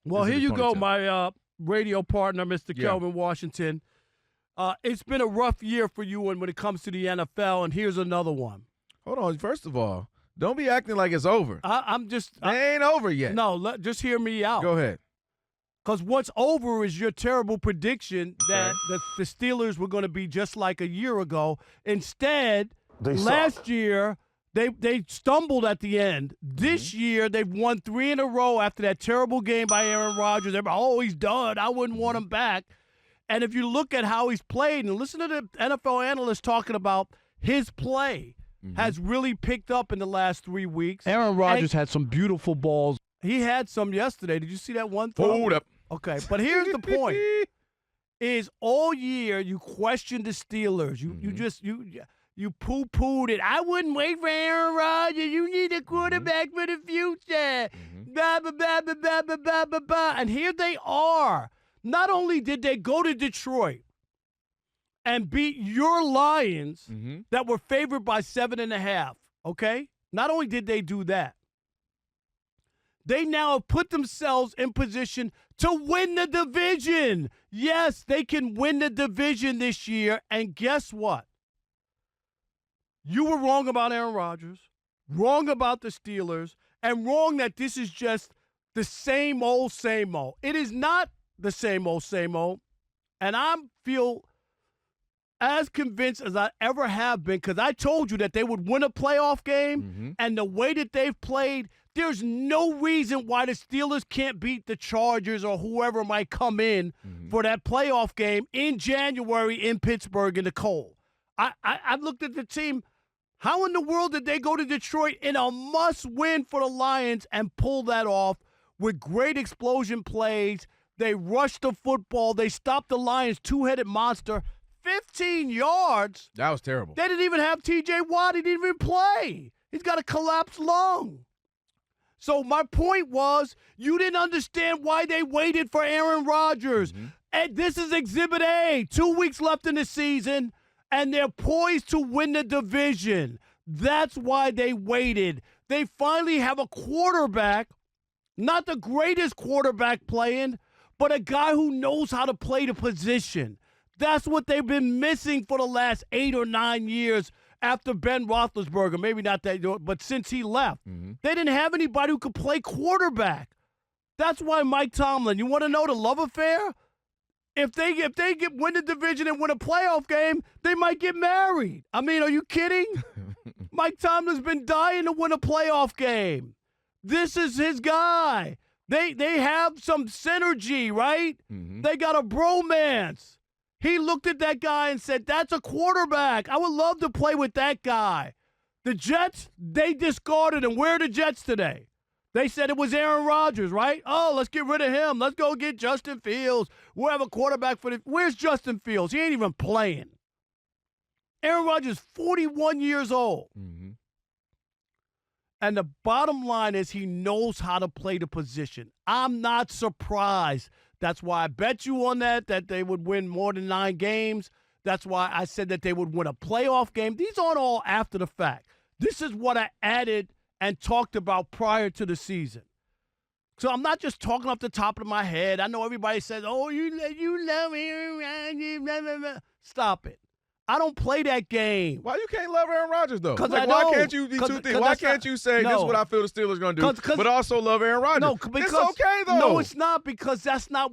Well, here you go, my radio partner, Mr. Kelvin Washington. It's been a rough year for you when it comes to the NFL, and here's another one. Hold on. First of all, don't be acting like it's over. It ain't over yet. No, just hear me out. Go ahead. Because what's over is your terrible prediction that the Steelers were going to be just like a year ago. Instead, last year, they stumbled at the end. This year, they've won 3 in a row after that terrible game by Aaron Rodgers. Everybody, he's done. I wouldn't want him back. And if you look at how he's played and listen to the NFL analysts talking about his play has really picked up in the last 3 weeks. Aaron Rodgers had some beautiful balls. He had some yesterday. Did you see that one throw? Hold up. Okay, but here's the point: is all year you questioned the Steelers. You poo-pooed it. I wouldn't wait for Aaron Rodgers. You need a quarterback for the future. Blah, blah, blah, blah, blah, blah, blah, blah, blah. And here they are. Not only did they go to Detroit and beat your Lions that were favored by 7.5, okay? Not only did they do that, they now have put themselves in position to win the division. Yes, they can win the division this year. And guess what? You were wrong about Aaron Rodgers, wrong about the Steelers, and wrong that this is just the same old, same old. It is not the same old, same old. And I feel as convinced as I ever have been because I told you that they would win a playoff game, and the way that they've played, there's no reason why the Steelers can't beat the Chargers or whoever might come in for that playoff game in January in Pittsburgh in the cold. I looked at the team. How in the world did they go to Detroit in a must-win for the Lions and pull that off with great explosion plays? They rushed the football. They stopped the Lions' two-headed monster. 15 yards. That was terrible. They didn't even have T.J. Watt. He didn't even play. He's got a collapsed lung. So my point was, you didn't understand why they waited for Aaron Rodgers. And this is Exhibit A. 2 weeks left in the season, and they're poised to win the division. That's why they waited. They finally have a quarterback, not the greatest quarterback playing, but a guy who knows how to play the position. That's what they've been missing for the last 8 or 9 years after Ben Roethlisberger. Maybe not that, but since he left. They didn't have anybody who could play quarterback. That's why Mike Tomlin, you want to know the love affair? If they win the division and win a playoff game, they might get married. I mean, are you kidding? Mike Tomlin's been dying to win a playoff game. This is his guy. They have some synergy, right? They got a bromance. He looked at that guy and said, that's a quarterback. I would love to play with that guy. The Jets, they discarded him. Where are the Jets today? They said it was Aaron Rodgers, right? Oh, let's get rid of him. Let's go get Justin Fields. We'll have a quarterback for the – where's Justin Fields? He ain't even playing. Aaron Rodgers is 41 years old. And the bottom line is he knows how to play the position. I'm not surprised. That's why I bet you on that they would win more than 9 games. That's why I said that they would win a playoff game. These aren't all after the fact. This is what I added and talked about prior to the season. So I'm not just talking off the top of my head. I know everybody says, oh, you love Aaron Rodgers. Blah, blah, blah. Stop it. I don't play that game. Why you can't love Aaron Rodgers, though? Because why can't you be two things? Why can't you say this is what I feel the Steelers are going to do, but also love Aaron Rodgers? No, because, it's okay, though. No, it's not, because that's not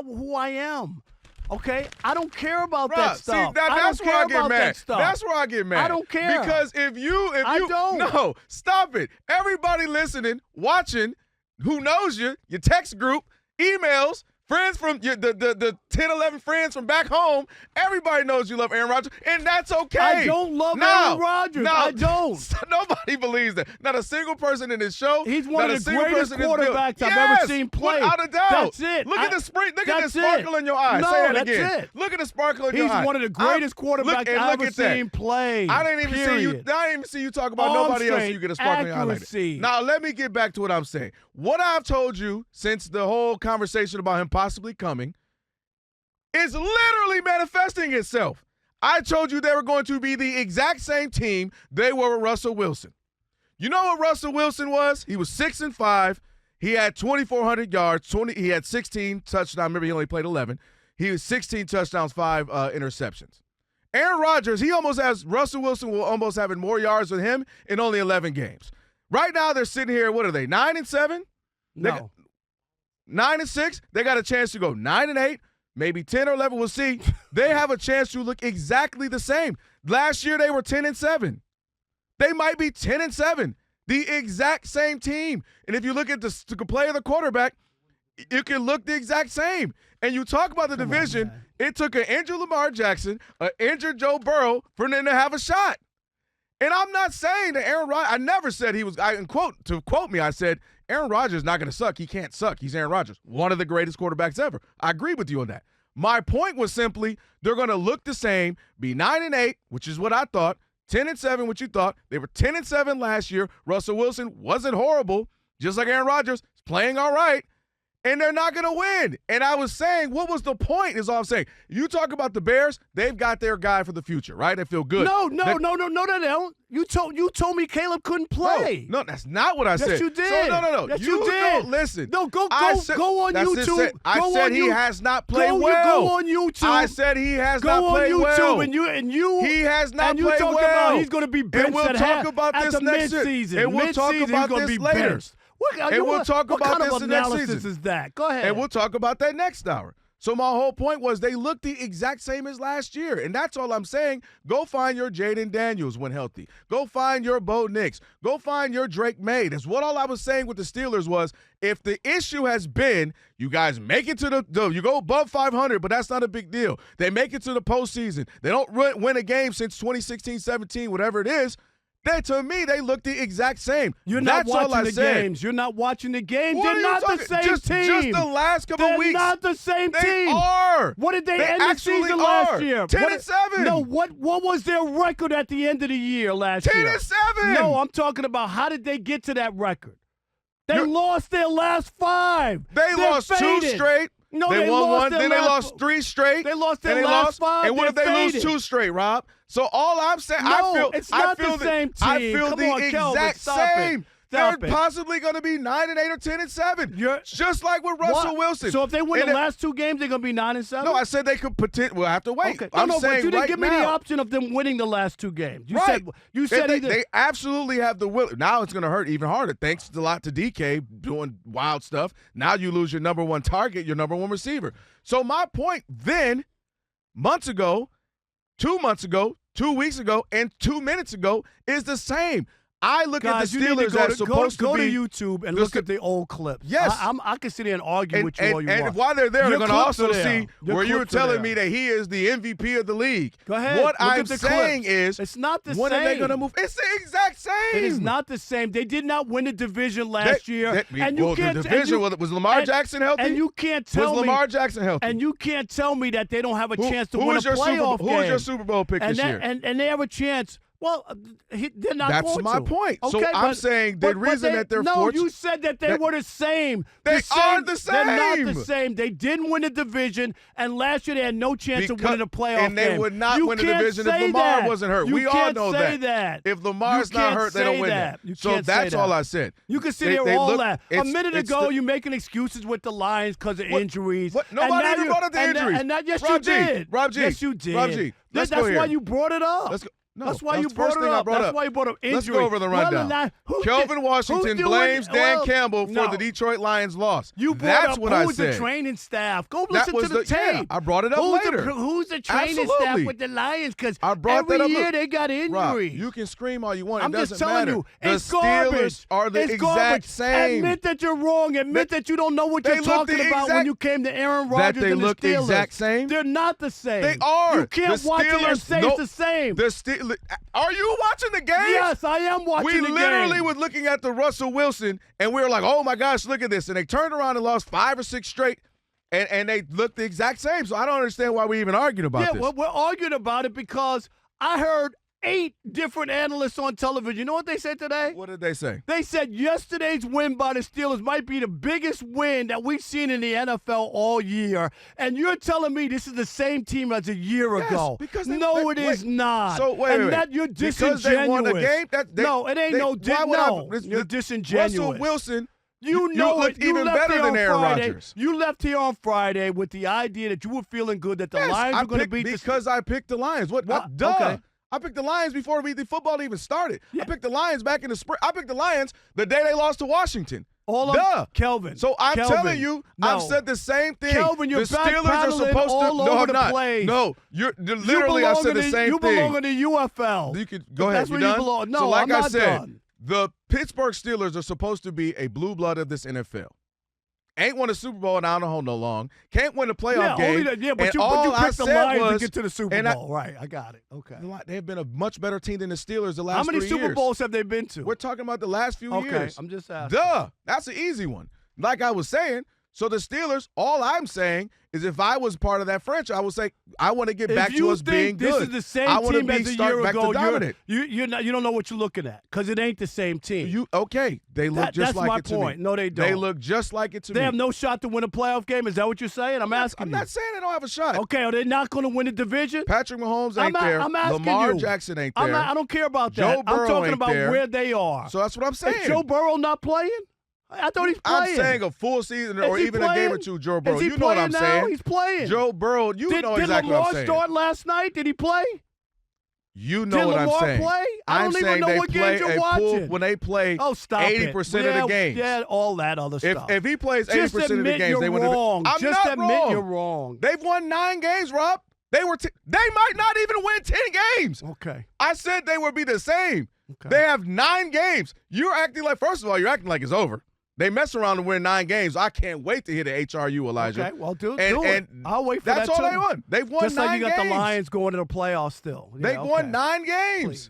who I am. Okay? I don't care about that stuff. See, that's where I get mad. That's where I get mad. I don't care. Because if you I don't. No, stop it. Everybody listening, watching, who knows you, your text group, emails, friends from the 10, 11 friends from back home, everybody knows you love Aaron Rodgers, and that's okay. I don't love Aaron Rodgers. I don't. Nobody believes that. Not a single person in this show. He's one of the greatest quarterbacks I've ever seen play. Without a doubt. That's it. Look at the sparkle in your eyes. No, Say it that's again. it. Look at the sparkle in your eyes. He's one of the greatest quarterbacks I've ever seen play. I didn't even see you talk about nobody else so you get a sparkle in your eye like that. Now, let me get back to what I'm saying. What I've told you since the whole conversation about him possibly coming is literally manifesting itself. I told you they were going to be the exact same team they were with Russell Wilson. You know what Russell Wilson was? He was 6-5. He had 2,400 yards. He had 16 touchdowns. Remember, he only played 11. He was 16 touchdowns, 5 interceptions. Aaron Rodgers, Russell Wilson will almost have more yards with him in only 11 games. Right now, they're sitting here, what are they, 9-7? No. 9-6. They got a chance to go 9-8, maybe 10 or 11. We'll see. They have a chance to look exactly the same. Last year, they were 10-7. They might be 10-7. The exact same team. And if you look at the play of the quarterback, it can look the exact same. And you talk about the division, it took an injured Lamar Jackson, an injured Joe Burrow for them to have a shot. And I'm not saying that Aaron Rodgers, I never said he was, to quote me, I said, Aaron Rodgers is not going to suck. He can't suck. He's Aaron Rodgers, one of the greatest quarterbacks ever. I agree with you on that. My point was simply they're going to look the same, be 9-8, which is what I thought, 10-7, what you thought. They were 10-7 last year. Russell Wilson wasn't horrible, just like Aaron Rodgers. He's playing all right. And they're not going to win. And I was saying, what was the point is all I'm saying. You talk about the Bears, they've got their guy for the future, right? They feel good. No, they don't. You told me Caleb couldn't play. No, that's not what I said. Yes, you did. So, no. Yes, you did. Don't listen. No, go on YouTube. I said he has not played well. Go on YouTube. I said he has not played well. Go on YouTube and you. He has not played well. And you talk about he's going to be benched and we'll talk about this the next midseason. And we'll talk about this later. We'll talk about this the next season. What kind of analysis is that? Go ahead. And we'll talk about that next hour. So my whole point was they look the exact same as last year, and that's all I'm saying. Go find your Jaden Daniels when healthy. Go find your Bo Nix. Go find your Drake May. That's what all I was saying with the Steelers was if the issue has been you guys make it to you go above 500, but that's not a big deal. They make it to the postseason. They don't win a game since 2016, 17, whatever it is. To me, they look the exact same. You're not watching the games. You're not watching the games. They're not the same team. Just the last couple of weeks. They're not the same team. They are. What did they end the season last year? 10-7. No, what was their record at the end of the year last year? 10-7. No, I'm talking about how did they get to that record? They lost their last 5. They lost faded. 2 straight. No, they won 1. Then they lost 3 straight. They lost their last 5. And what if they lose 2 straight, Rob? So all I'm saying, it's not the same team. I feel the exact same. They're possibly going to be 9-8 or 10-7. Just like with Russell Wilson. So if they win the last 2 games, they're going to be 9-7? No, I said they could potentially. We'll have to wait. Okay. I'm saying but you didn't right give me now, the option of them winning the last 2 games. You said they absolutely have the will. Now it's going to hurt even harder. Thanks a lot to DK doing wild stuff. Now you lose your number 1 target, your number 1 receiver. So my point then, months ago, 2 months ago, 2 weeks ago, and 2 minutes ago is the same. I look at the Steelers as supposed to be. Go to YouTube and look at the old clips. Yes. I can sit here and argue with you all you want. And while they're there, they're going to also see where you were telling me that he is the MVP of the league. Go ahead. What I'm saying is, it's not the same. When are they going to move? It's the exact same. It is not the same. They did not win the division last year. The division was Lamar Jackson healthy? And you can't tell me. Was Lamar Jackson healthy? And you can't tell me that they don't have a chance to win a playoff game. Who is your Super Bowl pick this year? And they have a chance. Well, they're not That's going to. my point. Okay, so I'm saying the reason that they're fortunate. No, you said that they were the same. They are the same. They're not the same. They didn't win the division, and last year they had no chance of winning a playoff game. And they would not win the division if Lamar wasn't hurt. We all know that. If Lamar's not hurt, they don't win that. So that's all I said. You can sit here all that. A minute ago, you're making excuses with the Lions because of injuries. Nobody even brought up the injuries. Yes, you did. Rob G. Yes, you did. Rob G. That's why you brought it up. No, that's why you brought it up. That's why you brought up injury. Let's go over the rundown. Kelvin Washington blames Dan Campbell for the Detroit Lions' loss. You brought up who's the training staff. Go listen to the tape. Yeah, I brought it up later. Who's the training staff with the Lions? Because every year they got injuries. Rob, you can scream all you want. I'm just telling you, it's garbage. The Steelers are the exact same. Admit that you're wrong. Admit that you don't know what you're talking about when you came to Aaron Rodgers and the Steelers. That they look the exact same? They're not the same. They are. You can't watch it and say it's the same. Are you watching the game? Yes, I am watching the game. We literally was looking at the Russell Wilson, and we were like, oh, my gosh, look at this. And they turned around and lost 5 or 6 straight, and they looked the exact same. So I don't understand why we even arguing about this. Yeah, well, we're arguing about it because I heard 8 different analysts on television. You know what they said today? What did they say? They said yesterday's win by the Steelers might be the biggest win that we've seen in the NFL all year. And you're telling me this is the same team as a year ago. Because it is not. So wait. That you're disingenuous. Because they won a game? No, it ain't you're disingenuous. Russell Wilson You know looked even better than Aaron Rodgers. You left here on Friday with the idea that you were feeling good that the Lions were going to beat because I picked the Lions. Duh. Okay. I picked the Lions before the football even started. Yeah. I picked the Lions back in the spring. I picked the Lions the day they lost to Washington. Kelvin. So I'm telling you, I've said the same thing. Kelvin, you're the Steelers are supposed to. No, I'm not. Place. No, you're literally. I said the same thing. You belong in the UFL. You could go ahead. That's where you belong. No, so like I'm not I said, done. The Pittsburgh Steelers are supposed to be a blue blood of this NFL. Ain't won a Super Bowl and I don't know no long. Can't win a playoff game. But you picked the Lions to get to the Super Bowl. Right, I got it. Okay. They've been a much better team than the Steelers the last 3 years. How many Super Bowls have they been to? We're talking about the last few years. Okay, I'm just asking. That's an easy one. Like I was saying, so the Steelers, all I'm saying is if I was part of that franchise, I would say I want to get back to us being good. This is the same team as a year ago. You don't know what you're looking at because it ain't the same team. They look just like it to me. That's my point. No, they don't. They look just like it to me. They have no shot to win a playoff game. Is that what you're saying? I'm asking you. I'm not saying they don't have a shot. Okay, are they not going to win the division? Patrick Mahomes ain't there. I'm asking Lamar Jackson ain't there. I don't care about that. Joe Burrow I'm talking about where they are. So that's what I'm saying. Is Joe Burrow not playing? I thought he's playing. I'm saying a full season or even a game or two, Joe Burrow. You know what I'm saying. He's playing. Joe Burrow, know exactly what I'm saying. Did Lamar start last night? Did he play? You know what I'm saying. Did Lamar play? I don't even know what games you're watching. When they play 80% of the games. Yeah, all that other stuff. If he plays 80% of the games, they win. Just admit you're wrong. They've won 9 games, Rob. They might not even win 10 games. Okay. I said they would be the same. Okay. They have 9 games. You're acting like, first of all, you're acting like it's over. They mess around and win 9 games. I can't wait to hear the HRU, Elijah. Okay, well, do it. I'll wait for that, That's all they won. They've won 9 games. Just like you got the Lions going to the playoffs still. They've won 9 games. Please.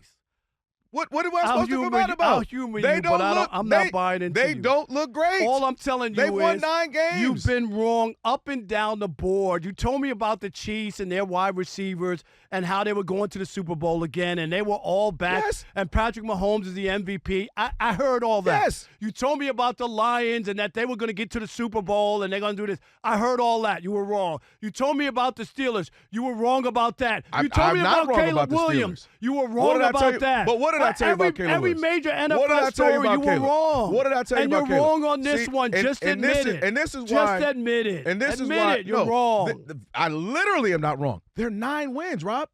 What am I supposed to feel bad about? I'll humor you, but I'm not buying into They don't look great. All I'm telling you They've won 9 games. You've been wrong up and down the board. You told me about the Chiefs and their wide receivers and how they were going to the Super Bowl again, and they were all back, and Patrick Mahomes is the MVP. I heard all that. Yes. You told me about the Lions and that they were going to get to the Super Bowl and they're going to do this. I heard all that. You were wrong. You told me about the Steelers. You were wrong about that. You told me about Caleb Williams. You were wrong about that. But what did I tell you about Caleb Every major NFL story, you were wrong. What did I tell you about Caleb? And you're wrong on this one. Just admit it. And this is why. Just admit it. And this is why. Admit it. You're wrong. I literally am not wrong. They're 9 wins, Rob.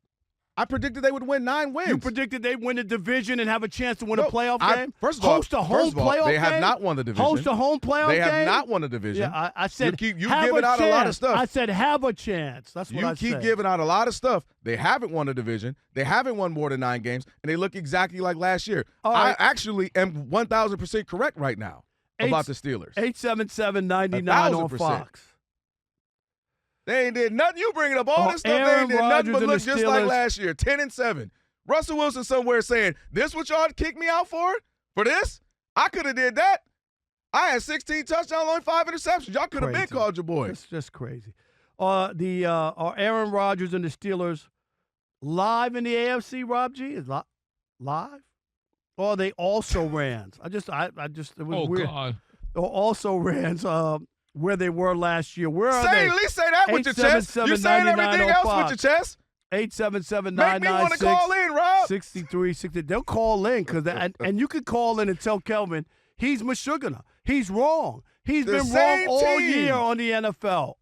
I predicted they would win 9 wins. You predicted they'd win the division and have a chance to win a playoff game? First of all, host a home playoff game? They have not won the division. Host a home playoff game? They have not won the division. Yeah, I said you giving out a lot of stuff. I said have a chance. That's what I said. You keep giving out a lot of stuff. They haven't won the division. They haven't won more than 9 games, and they look exactly like last year. I actually am 1,000% correct right now about the Steelers. 877-99 on Fox. They ain't did nothing. You bringing up all this stuff. They ain't did nothing but look just like last year, 10-7. Russell Wilson somewhere saying, "This what y'all kicked me out for? For this? I could have did that. I had 16 touchdowns, only 5 interceptions. Y'all could have been called your boys." It's just crazy. Are Aaron Rodgers and the Steelers live in the AFC? Rob G is live, or they also Rams? It was weird. God. Or also Rams. Where they were last year. Where are they? At least say that with your chest. You're saying everything else with your chest. 877-996. Make me want to call in, Rob. 6360. They'll call in and you could call in and tell Kelvin he's Meshuggah. He's wrong. He's been wrong all year on the NFL.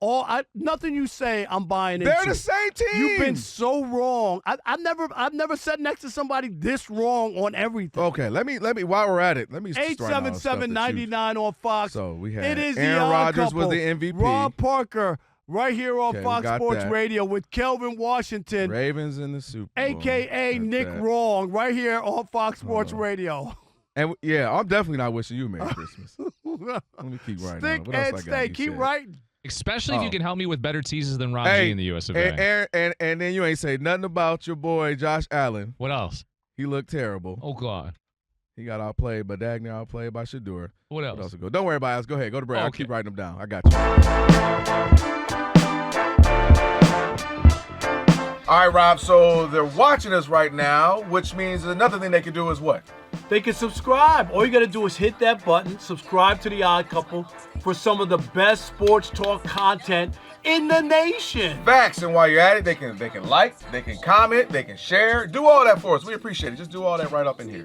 Nothing you say, I'm buying into. They're the same team. You've been so wrong. I've never sat next to somebody this wrong on everything. Okay, let me while we're at it, let me 877-99 on Fox. So we had it is Aaron Rodgers was the MVP. Rob Parker right here on Fox Sports Radio with Kelvin Washington. Ravens in the Super Bowl. A.K.A. Nick Wrong right here on Fox Sports Radio. And I'm definitely not wishing you Merry Christmas. Let me keep writing. Stick and stay. Keep writing. Especially if you can help me with better teases than Rob G in the US of A. And then you ain't say nothing about your boy Josh Allen. What else? He looked terrible. Oh, God. He got outplayed by Dagner, outplayed by Shador. What else? Don't worry about it. Go ahead. Go to break. I'll keep writing them down. I got you. All right, Rob. So they're watching us right now, which means another thing they can do is what? They can subscribe. All you got to do is hit that button, subscribe to The Odd Couple for some of the best sports talk content in the nation. Facts. And while you're at it, they can like, they can comment, they can share. Do all that for us. We appreciate it. Just do all that right up in here.